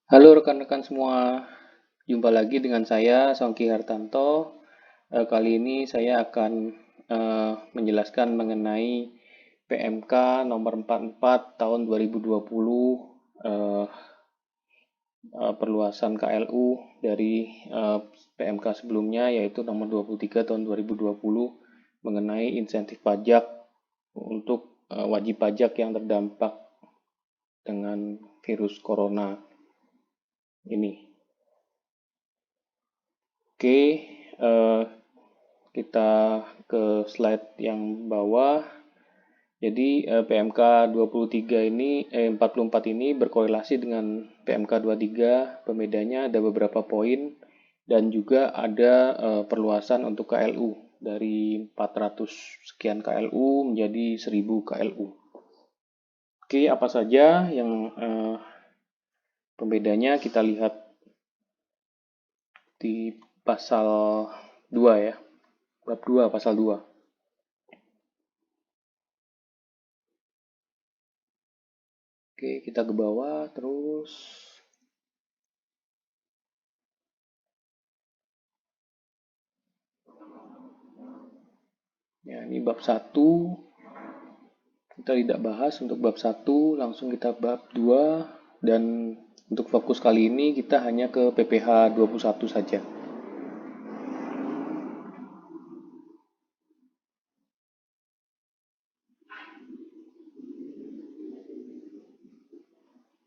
Halo rekan-rekan semua, jumpa lagi dengan saya Songki Hartanto. Kali ini saya akan menjelaskan mengenai PMK nomor 44 tahun 2020, eh, perluasan KLU dari PMK sebelumnya, yaitu nomor 23 tahun 2020 mengenai insentif pajak untuk wajib pajak yang terdampak dengan virus corona ini. Oke, kita ke slide yang bawah. Jadi PMK 23 ini 44 ini berkorelasi dengan PMK 23. Pembedanya ada beberapa poin dan juga ada perluasan untuk KLU dari 400 sekian KLU menjadi 1000 KLU. Oke, apa saja yang pembedanya kita lihat di pasal 2 ya. Bab 2 pasal 2. Oke, kita ke bawah terus. Ya, ini bab 1. Kita tidak bahas untuk bab 1, langsung kita bab 2. Dan untuk fokus kali ini kita hanya ke PPh 21 saja.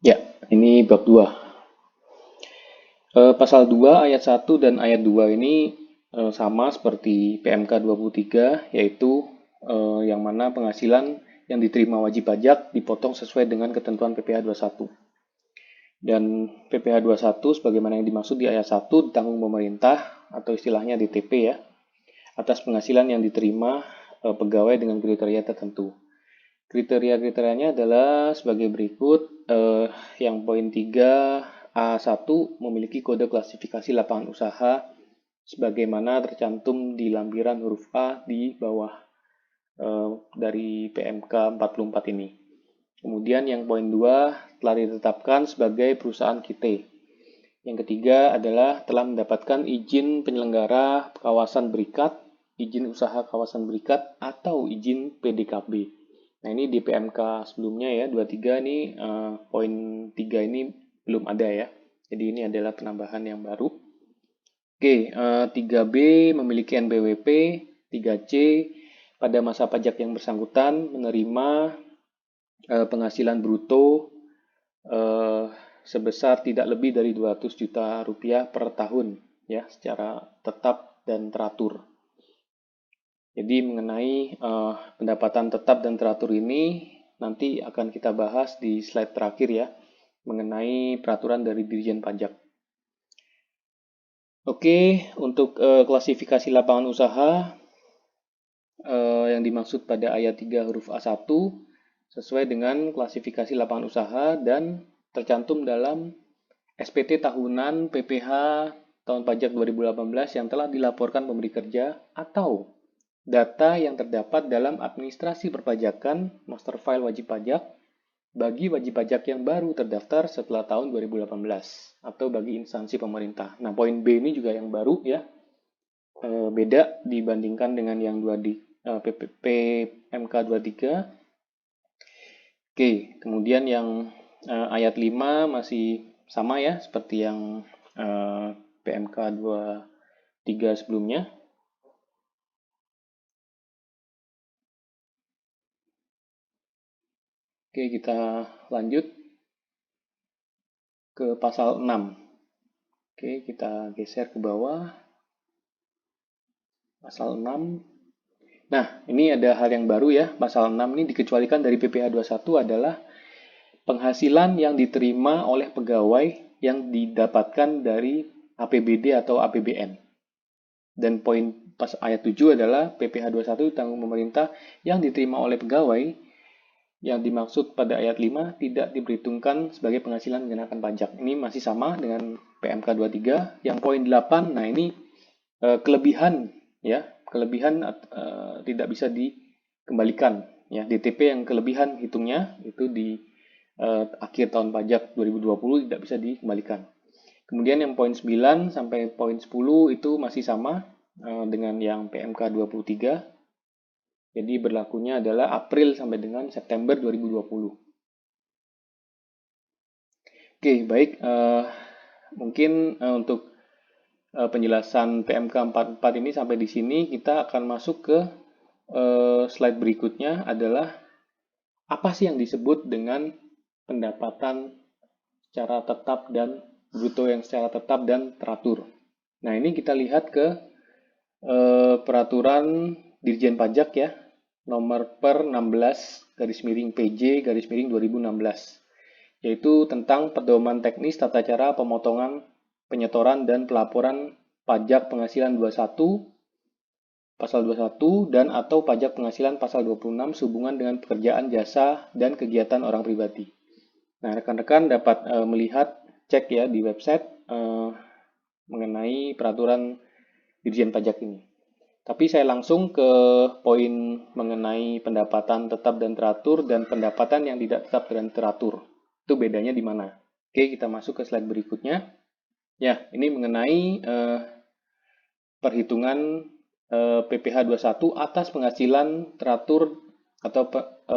Ya, ini bab 2. Pasal 2 ayat 1 dan ayat 2 ini sama seperti PMK 23, yaitu yang mana penghasilan yang diterima wajib pajak dipotong sesuai dengan ketentuan PPh 21. Dan PPh 21 sebagaimana yang dimaksud di ayat 1 ditanggung pemerintah atau istilahnya DTP ya, atas penghasilan yang diterima pegawai dengan kriteria tertentu. Kriteria-kriterianya adalah sebagai berikut. Yang poin 3A1 memiliki kode klasifikasi lapangan usaha sebagaimana tercantum di lampiran huruf A di bawah dari PMK 44 ini. Kemudian yang poin 2 telah ditetapkan sebagai perusahaan KIT. Yang ketiga adalah telah mendapatkan izin penyelenggara kawasan berikat, izin usaha kawasan berikat, atau izin PDKB. Nah, ini di PMK sebelumnya ya, 23 ini poin 3 ini belum ada ya. Jadi ini adalah penambahan yang baru. Oke, 3B memiliki NPWP, 3C pada masa pajak yang bersangkutan menerima penghasilan bruto sebesar tidak lebih dari 200 juta rupiah per tahun ya, secara tetap dan teratur. Jadi mengenai pendapatan tetap dan teratur ini nanti akan kita bahas di slide terakhir ya, mengenai peraturan dari Dirjen Pajak. Oke, untuk klasifikasi lapangan usaha yang dimaksud pada ayat 3 huruf A1 sesuai dengan klasifikasi lapangan usaha dan tercantum dalam SPT tahunan PPh tahun pajak 2018 yang telah dilaporkan pemberi kerja atau data yang terdapat dalam administrasi perpajakan master file wajib pajak bagi wajib pajak yang baru terdaftar setelah tahun 2018 atau bagi instansi pemerintah. Nah, poin B ini juga yang baru ya, beda dibandingkan dengan yang di PMK 23. Oke, kemudian yang ayat 5 masih sama ya, seperti yang PMK 23 sebelumnya. Oke, kita lanjut ke pasal 6. Oke, kita geser ke bawah. Pasal 6. Nah, ini ada hal yang baru ya. Pasal 6 ini dikecualikan dari PPh 21 adalah penghasilan yang diterima oleh pegawai yang didapatkan dari APBD atau APBN. Dan poin pas ayat 7 adalah PPh 21 tanggung pemerintah yang diterima oleh pegawai yang dimaksud pada ayat 5 tidak diperhitungkan sebagai penghasilan mengenakan pajak. Ini masih sama dengan PMK 23. Yang poin 8, nah ini kelebihan ya, kelebihan tidak bisa dikembalikan ya. DTP yang kelebihan hitungnya itu di akhir tahun pajak 2020 tidak bisa dikembalikan. Kemudian yang poin 9 sampai poin 10 itu masih sama dengan yang PMK 23. Jadi berlakunya adalah April sampai dengan September 2020. Oke, baik. Mungkin untuk penjelasan PMK 44 ini sampai di sini, kita akan masuk ke slide berikutnya adalah apa sih yang disebut dengan pendapatan secara tetap dan bruto yang secara tetap dan teratur. Nah, ini kita lihat ke peraturan Dirjen Pajak ya, nomor per 16 garis miring PJ garis miring 2016, yaitu tentang pedoman teknis tata cara pemotongan, penyetoran, dan pelaporan pajak penghasilan 21, pasal 21, dan atau pajak penghasilan pasal 26 sehubungan dengan pekerjaan jasa dan kegiatan orang pribadi. Nah, rekan-rekan dapat melihat, cek ya di website mengenai peraturan Dirjen Pajak ini. Tapi saya langsung ke poin mengenai pendapatan tetap dan teratur dan pendapatan yang tidak tetap dan teratur. Itu bedanya di mana? Oke, kita masuk ke slide berikutnya. Ya, ini mengenai perhitungan PPh 21 atas penghasilan teratur atau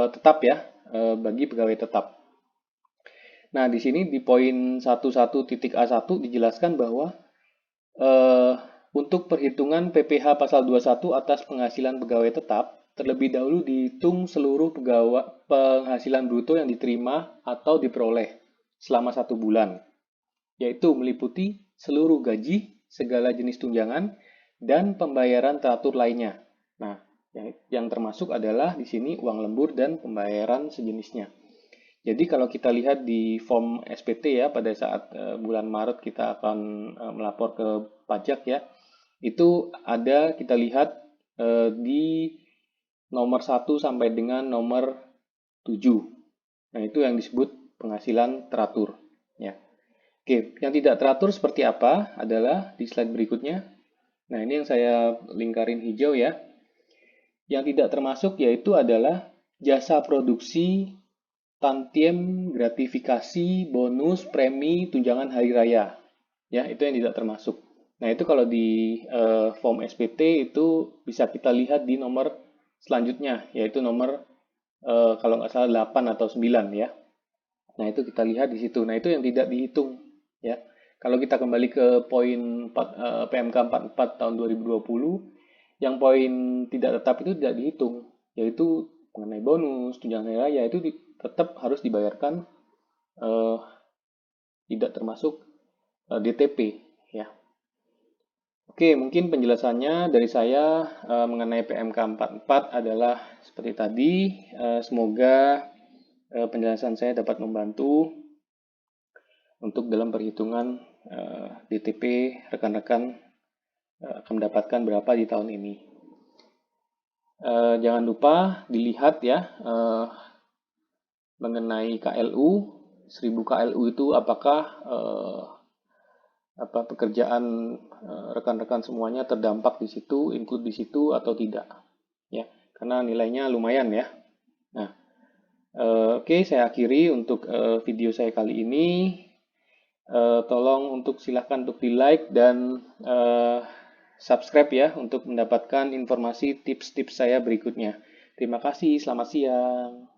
tetap ya bagi pegawai tetap. Nah, di sini di poin 11.a1 dijelaskan bahwa untuk perhitungan PPh pasal 21 atas penghasilan pegawai tetap, terlebih dahulu dihitung seluruh penghasilan bruto yang diterima atau diperoleh selama 1 bulan, yaitu meliputi seluruh gaji, segala jenis tunjangan, dan pembayaran teratur lainnya. Nah, yang termasuk adalah di sini uang lembur dan pembayaran sejenisnya. Jadi kalau kita lihat di form SPT ya, pada saat bulan Maret kita akan melapor ke pajak ya, itu ada kita lihat di nomor 1 sampai dengan nomor 7. Nah, itu yang disebut penghasilan teratur ya. Oke, yang tidak teratur seperti apa adalah di slide berikutnya. Nah, ini yang saya lingkarin hijau ya. Yang tidak termasuk yaitu adalah jasa produksi, tantiem, gratifikasi, bonus, premi, tunjangan hari raya. Ya, itu yang tidak termasuk. Nah, itu kalau di form SPT itu bisa kita lihat di nomor selanjutnya, yaitu nomor kalau nggak salah 8 atau 9 ya. Nah, itu kita lihat di situ. Nah, itu yang tidak dihitung ya. Kalau kita kembali ke poin PMK 44 tahun 2020, yang poin tidak tetap itu tidak dihitung, yaitu mengenai bonus, tunjangan hari raya itu tetap harus dibayarkan, tidak termasuk DTP ya. Oke, mungkin penjelasannya dari saya mengenai PMK 44 adalah seperti tadi. Semoga penjelasan saya dapat membantu untuk dalam perhitungan DTP rekan-rekan akan mendapatkan berapa di tahun ini. Jangan lupa dilihat ya mengenai KLU, 1000 KLU itu apakah pekerjaan rekan-rekan semuanya terdampak di situ, include di situ atau tidak ya, karena nilainya lumayan ya. Nah, oke, saya akhiri untuk video saya kali ini. Tolong silahkan untuk di like dan subscribe ya untuk mendapatkan informasi tips-tips saya berikutnya. Terima kasih, selamat siang.